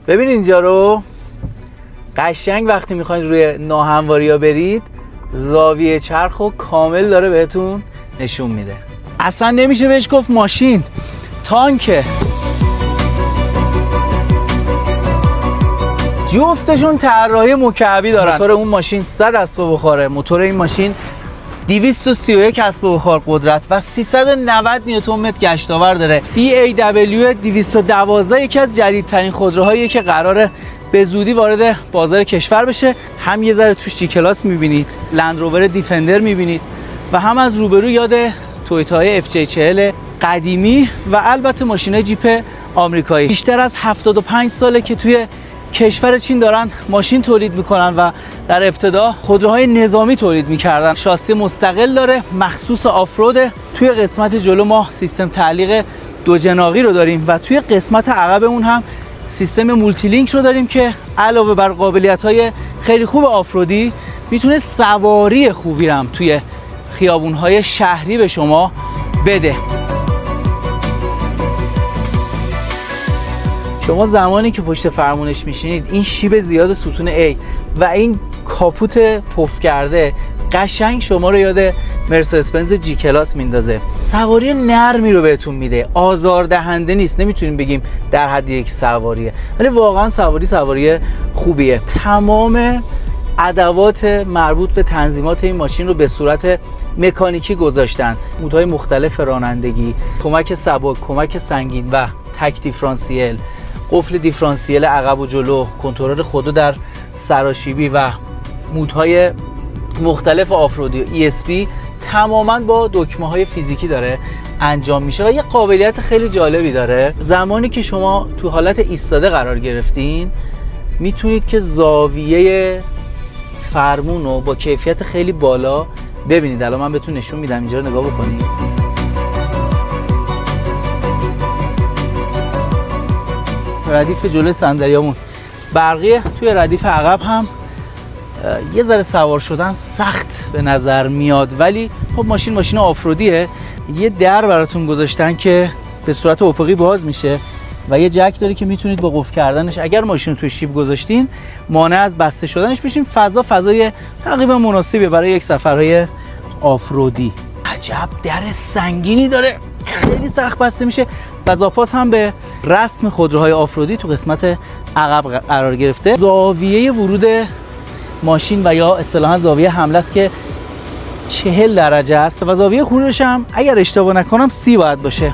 ببین اینجا رو قشنگ وقتی میخواید روی ناهمواری ها برید، زاویه چرخ رو کامل داره بهتون نشون میده. اصلا نمیشه بهش گفت ماشین، تانکه. جفتشون طراحی مکعبی دارن. موتور اون ماشین 100 اسب بخوره، موتور این ماشین 231 اسب بخار قدرت و 390 نیوتن متر گشتاور داره. BAW 212 یکی از جدیدترین خودروهایی که قراره به زودی وارد بازار کشور بشه. هم یه ذره توش جی کلاس میبینید، لندروور دیفندر میبینید و هم از روبرو یاد تویوتای FJ40 قدیمی و البته ماشینای جیپ آمریکایی. بیشتر از 75 ساله که توی کشور چین دارن ماشین تولید میکنن و در ابتدا خودروهای نظامی تولید میکردن. شاسی مستقل داره، مخصوص آفروده. توی قسمت جلو ما سیستم تعلیق دو جناقی رو داریم و توی قسمت عقب اون هم سیستم مولتی لینک رو داریم که علاوه بر قابلیت‌های خیلی خوب آفرودی میتونه سواری خوبی رو هم توی خیابون‌های شهری به شما بده. شما زمانی که پشت فرمونش میشینید، این شیب زیاد ستون A و این کاپوت پف کرده قشنگ شما رو یاد مرسدس بنز جی کلاس میندازه. سواری نرمی رو بهتون میده، آزاردهنده نیست. نمیتونیم بگیم در حد یک سواریه، ولی واقعا سواری خوبیه. تمام ادوات مربوط به تنظیمات این ماشین رو به صورت مکانیکی گذاشتن. مودهای مختلف رانندگی، کمک سبک، کمک سنگین و تک دیفرانسیل، قفل دیفرانسیل عقب و جلو، کنترل خودرو در سراشیبی و مودهای مختلف آفرودی ESP تماما با دکمه‌های فیزیکی داره انجام میشه و یه قابلیت خیلی جالبی داره. زمانی که شما تو حالت ایستاده قرار گرفتین، میتونید که زاویه فرمون رو با کیفیت خیلی بالا ببینید. الان من بهتون نشون میدم، اینجا رو نگاه بکنید. ردیف جلوی صندلیامون برقیه. توی ردیف عقب هم یه ذره سوار شدن سخت به نظر میاد، ولی خب ماشین آفرودیه. یه در براتون گذاشتن که به صورت افقی باز میشه و یه جک داره که میتونید با قفل کردنش، اگر ماشین رو توی شیب گذاشتین، مانع از بسته شدنش بشین. فضای تقریبا مناسبیه برای یک سفرهای آفرودی. عجب در سنگینی داره، خیلی سخت بسته میشه. گازاپاس هم به رسم خودروهای آفرودی تو قسمت عقب قرار گرفته. زاویه ورود ماشین و یا اصطلاحاً زاویه حمله است که 40 درجه است و زاویه خروجش هم اگر اشتباه نکنم 30 باید باشه.